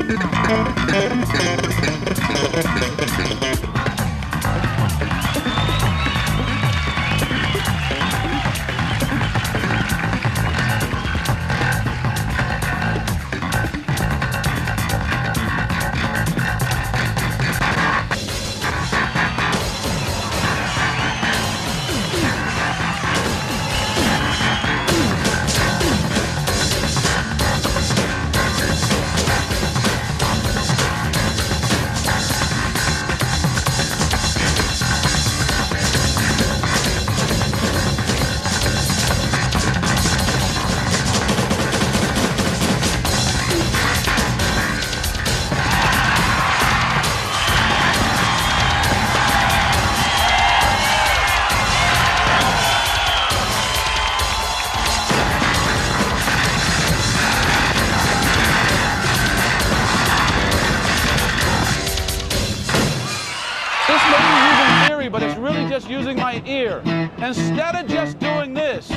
This may be using theory, but it's really just using my ear. Instead of just doing this,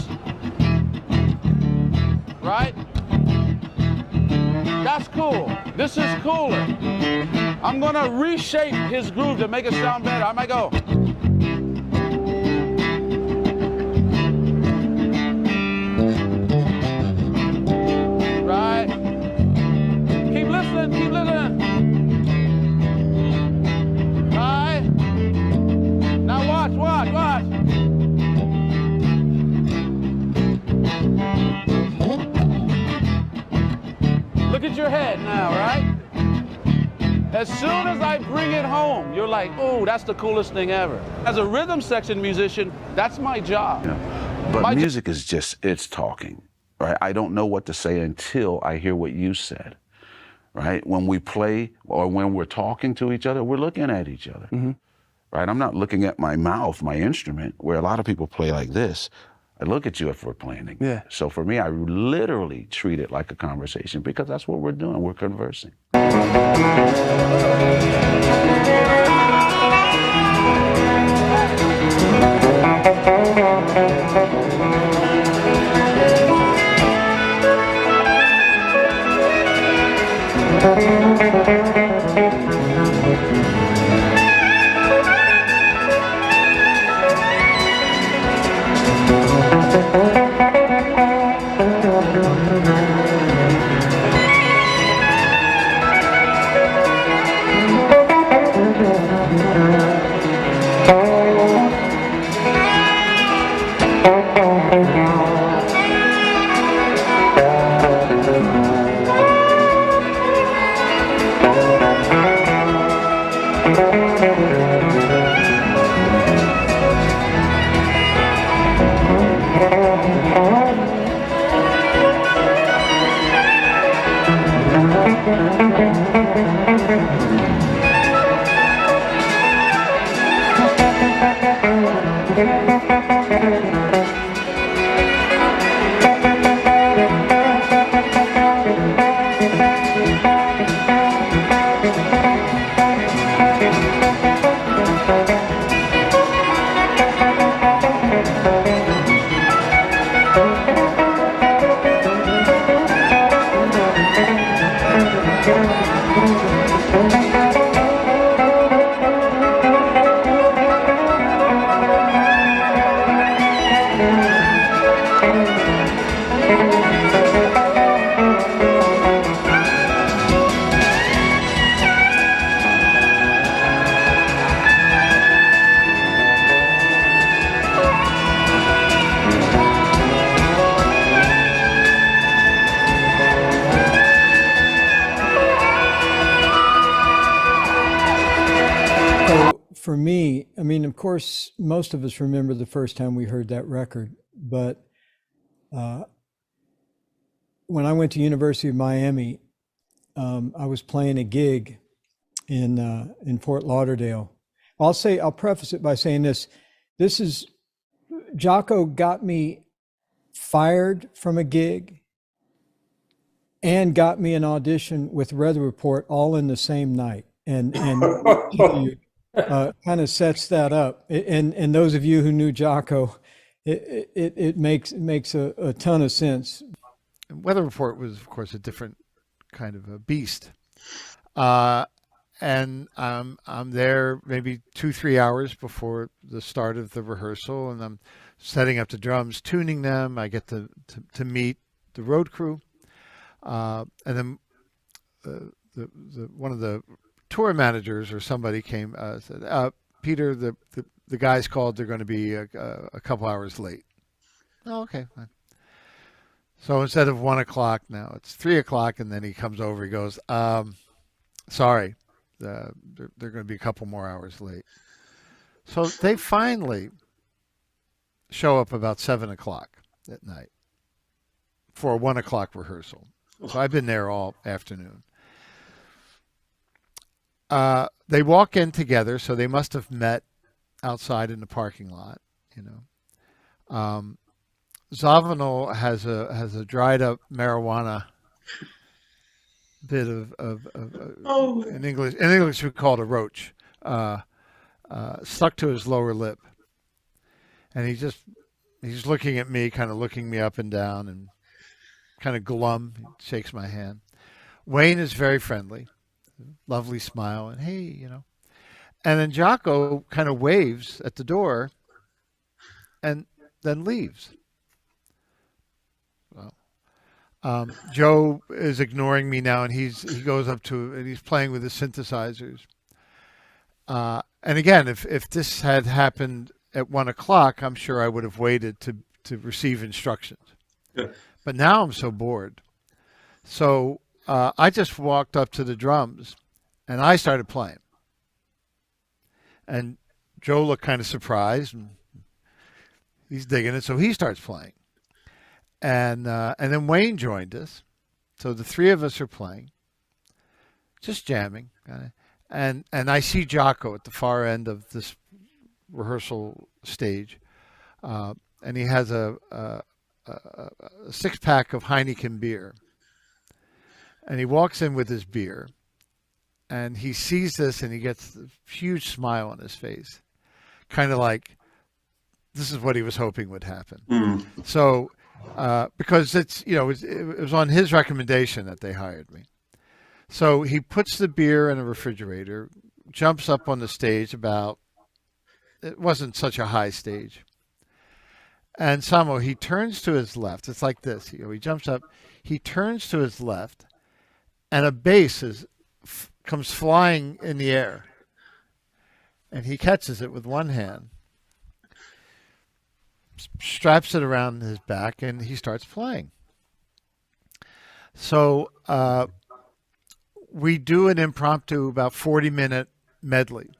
right? That's cool. This is cooler. I'm gonna reshape his groove to make it sound better. I might go. Right? Keep listening, keep listening. Right? Now watch, watch, watch. Look at your head now, right? As soon as I bring it home, you're like, oh, that's the coolest thing ever. As a rhythm section musician, that's my job. Yeah. But music is just, it's talking, right? I don't know what to say until I hear what you said, right? When we play or when we're talking to each other, we're looking at each other, right? I'm not looking at my mouth, my instrument, where a lot of people play like this. I look at you if we're playing together. Yeah. So for me, I literally treat it like a conversation because that's what we're doing. We're conversing. For me, I mean, of course, most of us remember the first time we heard that record, but when I went to University of Miami, I was playing a gig in Fort Lauderdale. I'll preface it by saying this. This is, Jocko got me fired from a gig and got me an audition with Weather Report all in the same night. And kind of sets that up. And those of you who knew Jocko, it makes a ton of sense. Weather Report was, of course, a different kind of a beast. Uh, and I'm there maybe 2-3 hours before the start of the rehearsal, and I'm setting up the drums, tuning them. I get to meet the road crew, and then the one of the tour managers or somebody came, said, Peter, the guys called. They're going to be a couple hours late. Oh, okay, fine. So instead of 1 o'clock now, it's 3 o'clock, and then he comes over. He goes, sorry, they're going to be a couple more hours late. So they finally show up about 7 o'clock at night for a 1 o'clock rehearsal. So I've been there all afternoon. They walk in together, so they must have met outside in the parking lot, you know. Zavanel has a dried up marijuana bit of in English we call it a roach, stuck to his lower lip, and he's looking at me, kind of looking me up and down, and kind of glum. He shakes my hand. Wayne is very friendly, lovely smile, and hey, you know. And then Jocko kind of waves at the door, and then leaves. Joe is ignoring me now, and he goes up to, and he's playing with his synthesizers. And again, if this had happened at 1 o'clock, I'm sure I would have waited to receive instructions. Yeah. But now I'm so bored. So I just walked up to the drums, and I started playing. And Joe looked kind of surprised, and he's digging it, so he starts playing. And then Wayne joined us. So the three of us are playing, just jamming. And I see Jocko at the far end of this rehearsal stage. And he has a 6-pack of Heineken beer. And he walks in with his beer. And he sees this, and he gets a huge smile on his face. Kind of like, this is what he was hoping would happen. Mm. So... because it's, you know, it was on his recommendation that they hired me. So he puts the beer in a refrigerator, jumps up on the stage it wasn't such a high stage. And somehow he turns to his left. It's like this. He jumps up, he turns to his left, and a bass comes flying in the air. And he catches it with one hand, straps it around his back, and he starts playing. So we do an impromptu about 40-minute medley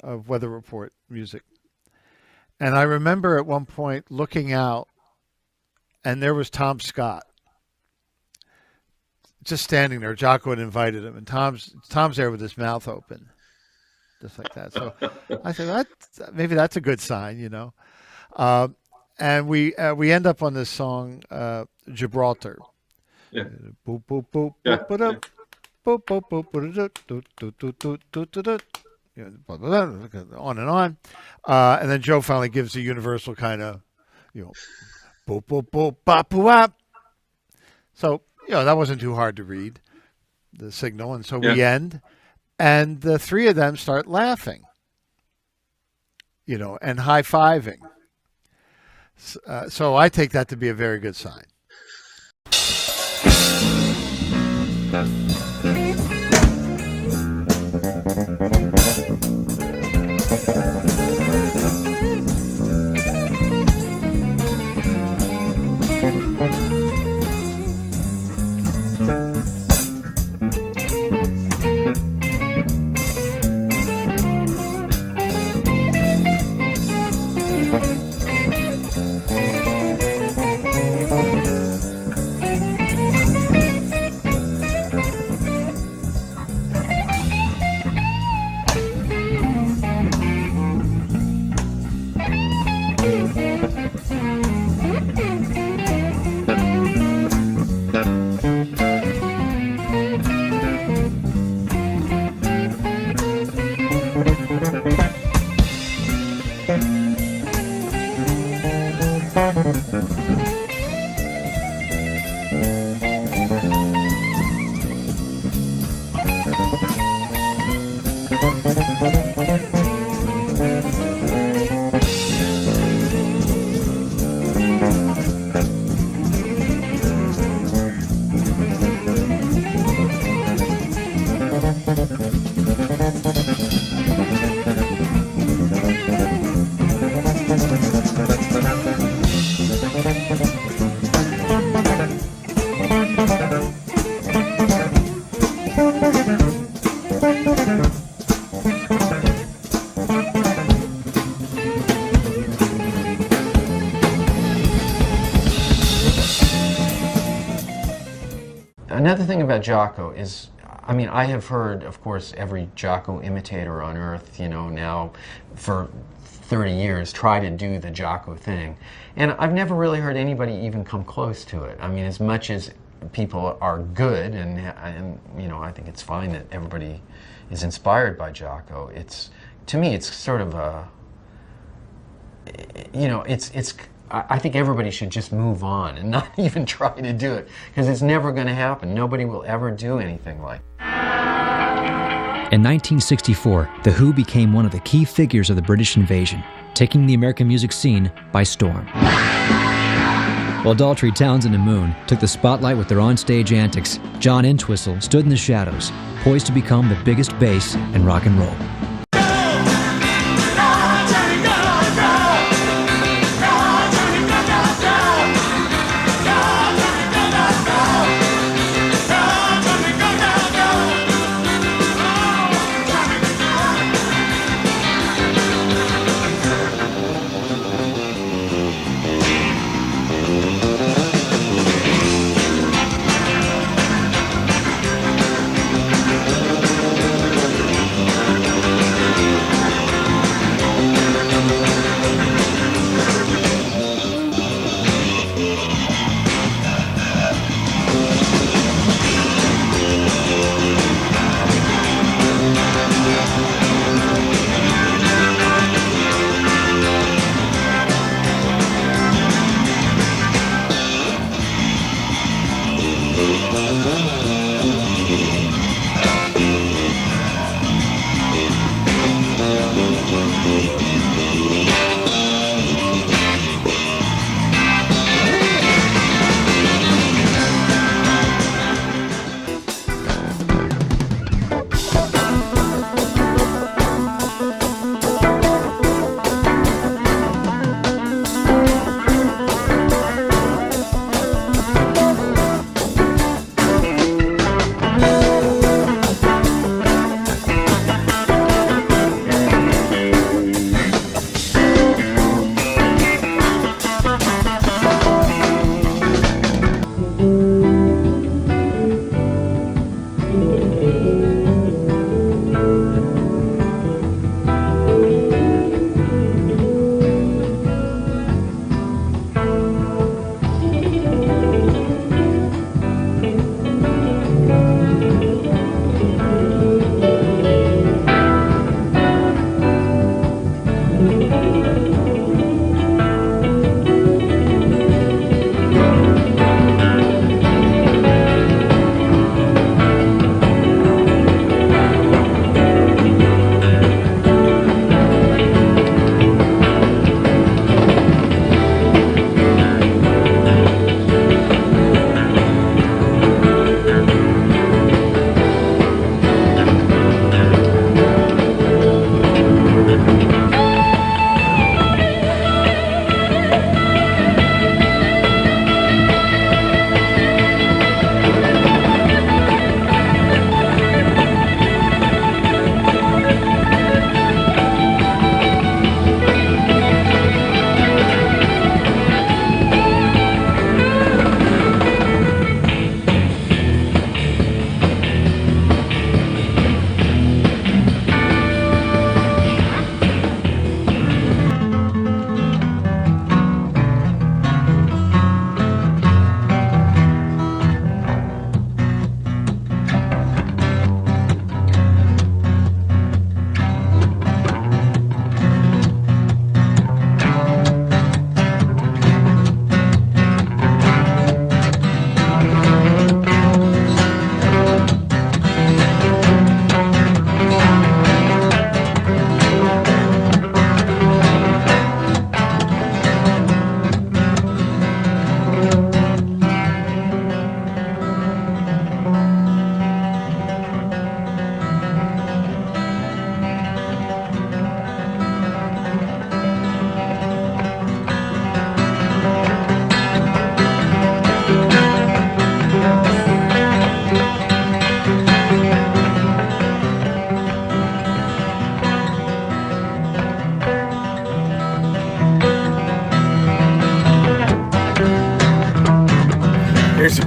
of Weather Report music. And I remember at one point looking out, and there was Tom Scott just standing there. Jocko had invited him, and Tom's there with his mouth open, just like that. So I said, maybe that's a good sign, you know. And we end up on this song, Gibraltar. Yeah. Boop, boop, boop, yeah. Boop, boop, boop, on and on. And then Joe finally gives the universal kind of, you know, boop, boop, boop, bop, boop, bop. So, you know, that wasn't too hard to read, the signal. And so we end, and the three of them start laughing, you know, and high-fiving. So I take that to be a very good sign. Another thing about Jocko is, I mean, I have heard, of course, every Jocko imitator on earth, you know, now for 30 years try to do the Jocko thing. And I've never really heard anybody even come close to it. I mean, as much as people are good, and you know, I think it's fine that everybody is inspired by Jocko, it's, to me, it's sort of a, you know, I think everybody should just move on and not even try to do it, because it's never going to happen. Nobody will ever do anything like it. In 1964, The Who became one of the key figures of the British invasion, taking the American music scene by storm. While Daltrey, Townsend, and Moon took the spotlight with their onstage antics, John Entwistle stood in the shadows, poised to become the biggest bass in rock and roll.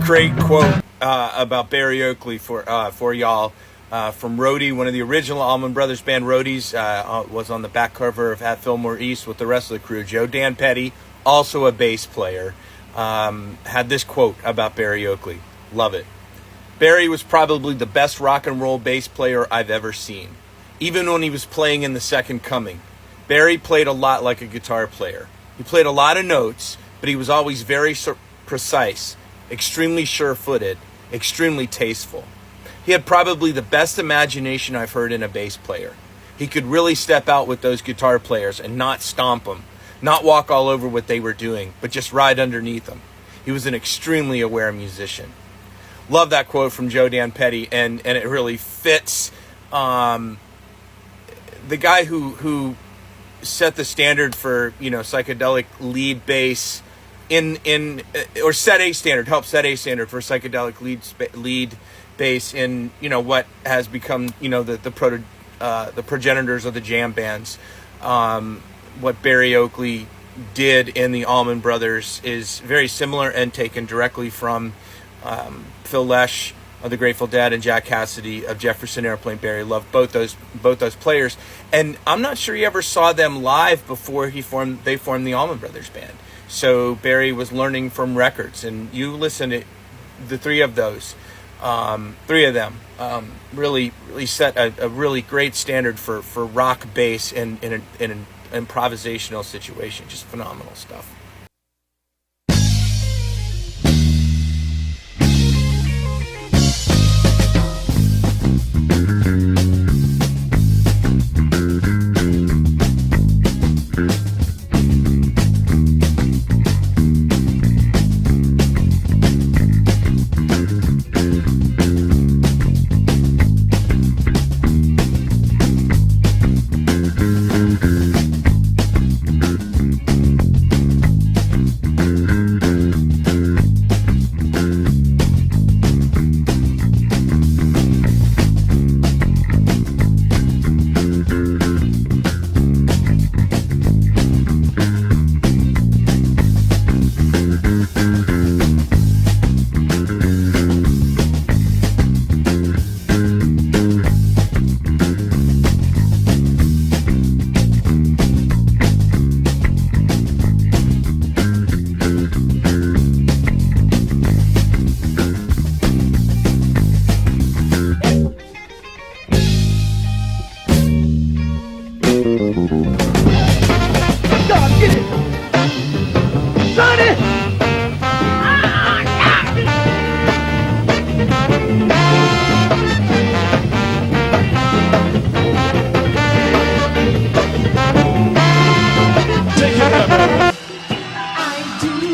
great quote about Barry Oakley for y'all from Rhodey, one of the original Allman Brothers Band roadies, was on the back cover of At Fillmore East with the rest of the crew. Joe Dan Petty, also a bass player, had this quote about Barry Oakley. Love it. Barry was probably the best rock and roll bass player I've ever seen. Even when he was playing in The Second Coming, Barry played a lot like a guitar player. He played a lot of notes, but he was always very precise, extremely sure-footed, extremely tasteful. He had probably the best imagination I've heard in a bass player. He could really step out with those guitar players and not stomp them, not walk all over what they were doing, but just ride underneath them. He was an extremely aware musician. Love that quote from Joe Dan Petty, and it really fits the guy who set the standard for, psychedelic lead bass or set a standard, helped set a standard for psychedelic lead bass in, what has become, the progenitors of the jam bands. What Barry Oakley did in the Allman Brothers is very similar and taken directly from Phil Lesh of the Grateful Dead and Jack Cassidy of Jefferson Airplane. Barry loved both those players, and I'm not sure he ever saw them live before they formed the Allman Brothers Band. So Barry was learning from records, and you listen to the three of them really set a really great standard for rock bass in an improvisational situation. Just phenomenal stuff.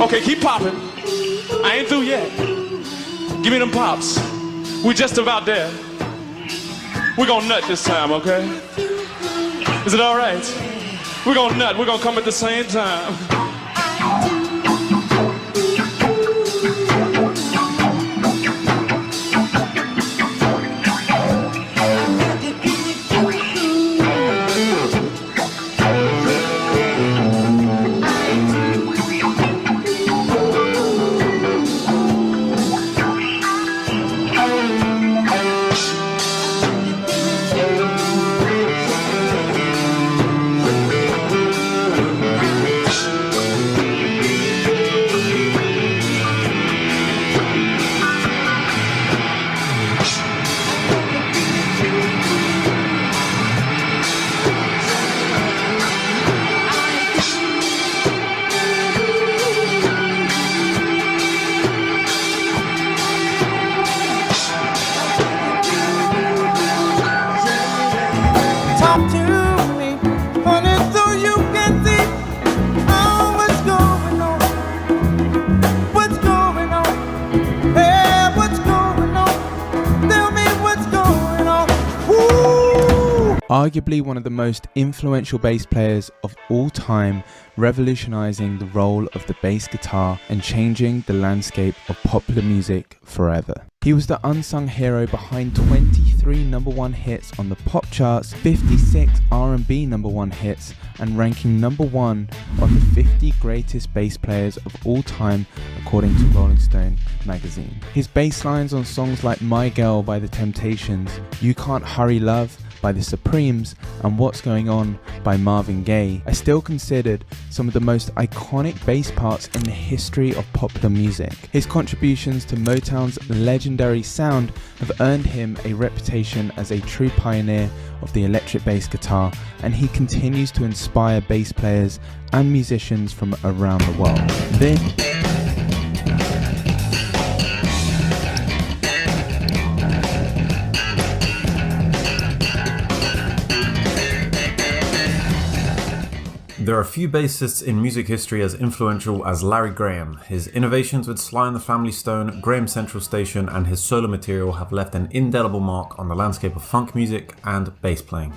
Okay, keep popping. I ain't through yet. Give me them pops. We're just about there. We're gonna nut this time, okay? Is it all right? We're gonna nut. We're gonna come at the same time. Arguably one of the most influential bass players of all time, revolutionizing the role of the bass guitar and changing the landscape of popular music forever. He was the unsung hero behind 23 #1 hits on the pop charts, 56 R&B #1 hits, and ranking #1 on the 50 greatest bass players of all time according to Rolling Stone magazine. His bass lines on songs like My Girl by The Temptations, You Can't Hurry Love by The Supremes, and What's Going On by Marvin Gaye are still considered some of the most iconic bass parts in the history of popular music. His contributions to Motown's legendary sound have earned him a reputation as a true pioneer of the electric bass guitar, and he continues to inspire bass players and musicians from around the world. There are few bassists in music history as influential as Larry Graham. His innovations with Sly and the Family Stone, Graham Central Station, and his solo material have left an indelible mark on the landscape of funk music and bass playing.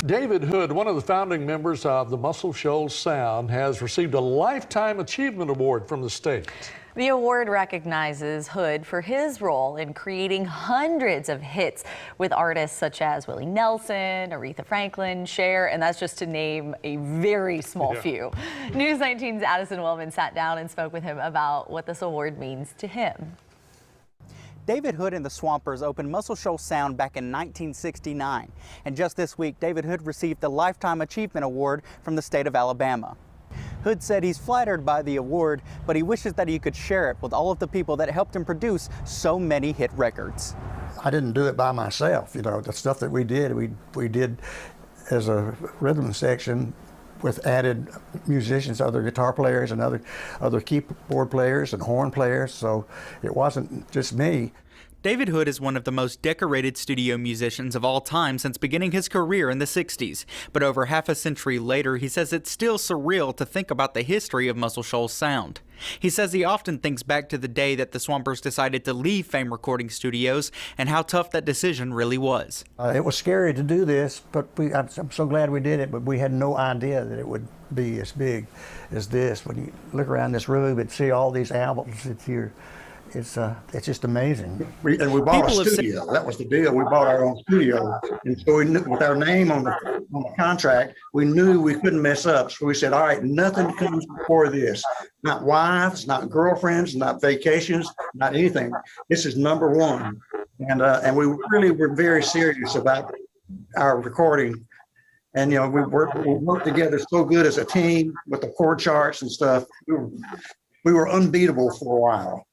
David Hood, one of the founding members of the Muscle Shoals Sound, has received a Lifetime Achievement Award from the state. The award recognizes Hood for his role in creating hundreds of hits with artists such as Willie Nelson, Aretha Franklin, Cher, and that's just to name a very small few. News 19's Addison Willman sat down and spoke with him about what this award means to him. David Hood and the Swampers opened Muscle Shoals Sound back in 1969. And just this week, David Hood received the Lifetime Achievement Award from the state of Alabama. Hood said he's flattered by the award, but he wishes that he could share it with all of the people that helped him produce so many hit records. I didn't do it by myself, you know, the stuff that we did as a rhythm section with added musicians, other guitar players and other keyboard players and horn players, so it wasn't just me. David Hood is one of the most decorated studio musicians of all time since beginning his career in the 60s. But over half a century later, he says it's still surreal to think about the history of Muscle Shoals Sound. He says he often thinks back to the day that the Swampers decided to leave Fame Recording Studios and how tough that decision really was. It was scary to do this, but I'm so glad we did it, but we had no idea that it would be as big as this. When you look around this room and see all these albums, it's just amazing. We bought a studio. That was the deal. We bought our own studio, and so we knew, with our name on the contract, we knew we couldn't mess up. So we said, all right, nothing comes before this. Not wives, not girlfriends, not vacations, not anything. This is number one. And we really were very serious about our recording. And you know, we worked together so good as a team with the chord charts and stuff. We were unbeatable for a while.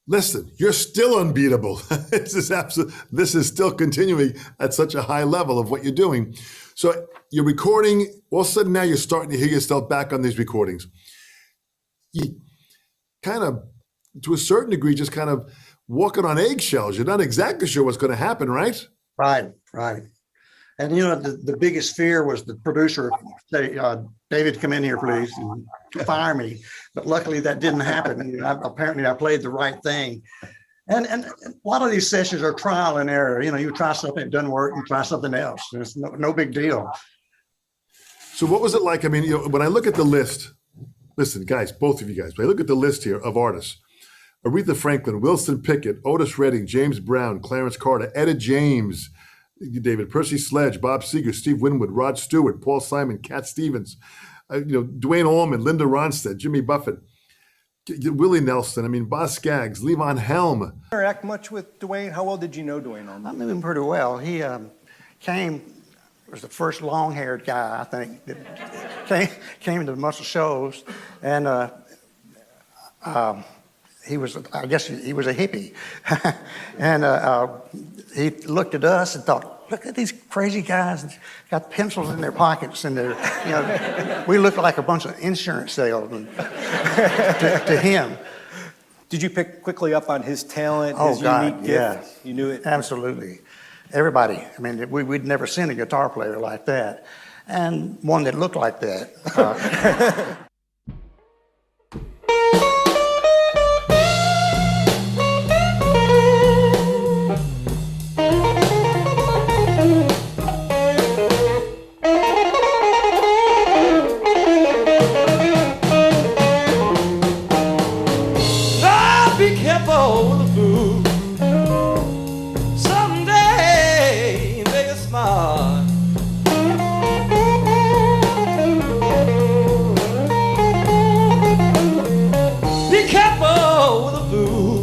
Listen, you're still unbeatable. This is still continuing at such a high level of what you're doing. So you're recording, all of a sudden now you're starting to hear yourself back on these recordings. You kind of, to a certain degree, just kind of walking on eggshells. You're not exactly sure what's going to happen, right? Right. And you know, the biggest fear was the producer say, David, come in here, please, and fire me. But luckily that didn't happen. And apparently I played the right thing. And a lot of these sessions are trial and error. You know, you try something, it doesn't work, you try something else. It's no big deal. So what was it like? I mean, you know, when I look at the list, listen, guys, both of you guys, when I look at the list here of artists, Aretha Franklin, Wilson Pickett, Otis Redding, James Brown, Clarence Carter, Etta James, David, Percy Sledge, Bob Seger, Steve Winwood, Rod Stewart, Paul Simon, Cat Stevens, Duane Allman, Linda Ronstadt, Jimmy Buffett, Willie Nelson, I mean, Boz Scaggs, Levon Helm. Interact much with Duane? How well did you know Duane Allman? I knew him pretty well. He was the first long-haired guy, I think, that came to Muscle Shoals, and I guess he was a hippie. And he looked at us and thought, look at these crazy guys, got pencils in their pockets, and we looked like a bunch of insurance salesmen to him. Did you pick quickly up on his talent, Oh, his God, unique gift? yeah. You knew it? Absolutely. Everybody. I mean, we'd never seen a guitar player like that, and one that looked like that. Be careful with the food. Someday make it smart. Be careful with the food.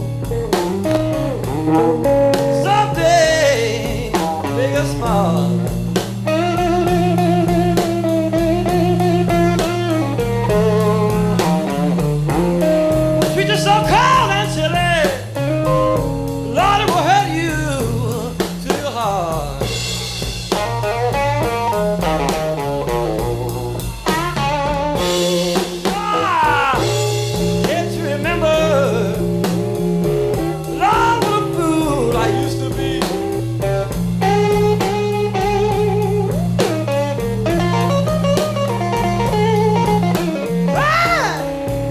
Someday make it smart. Treat you so cold and chilly, Lord, it will hurt you to your heart. Can't you remember, Lord, what a fool I used to be?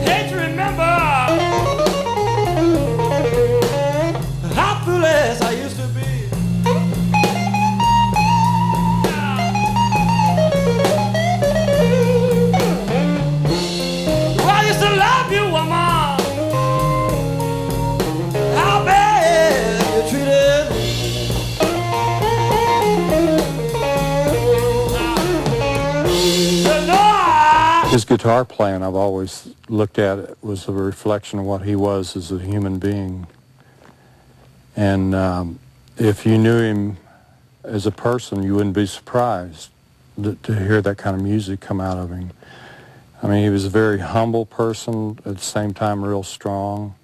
Can't you remember how foolish I used to be? Well, I used to love you, woman. How bad you treated me. His guitar playing, I've always looked at it, was a reflection of what he was as a human being. And if you knew him as a person, you wouldn't be surprised to hear that kind of music come out of him. I mean, he was a very humble person, at the same time real strong.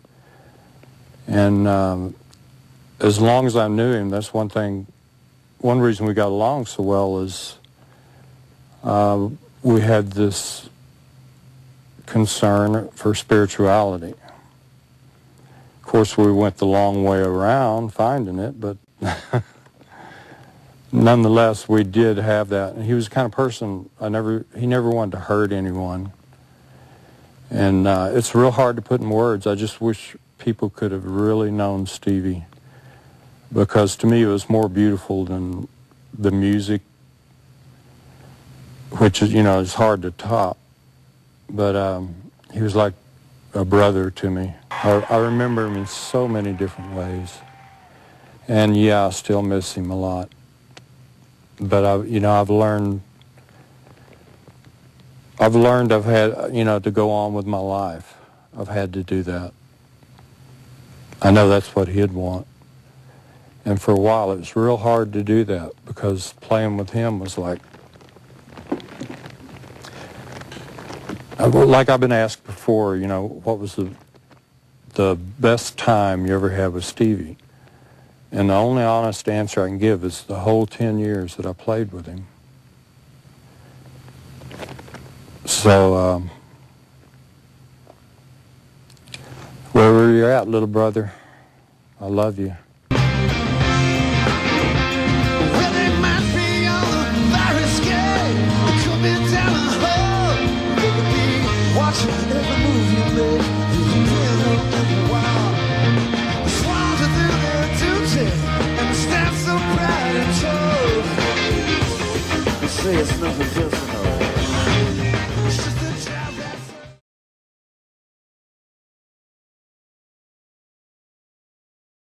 And as long as I knew him, that's one reason we got along so well is we had this concern for spirituality. Of course, we went the long way around finding it, but nonetheless, we did have that. And he was the kind of person, he never wanted to hurt anyone. And it's real hard to put in words. I just wish people could have really known Stevie, because to me it was more beautiful than the music, which is, is hard to top. But he was like a brother to me. I remember him in so many different ways. And yeah, I still miss him a lot. But I've learned I've had, to go on with my life. I've had to do that. I know that's what he'd want. And for a while, it was real hard to do that, because playing with him was like I've been asked before, what was the best time you ever had with Stevie? And the only honest answer I can give is the whole 10 years that I played with him. So, wherever you're at, little brother, I love you. Watching every move you make, you can wild. The swans are doing their duty, and stand so proud and told. They say it's nothing just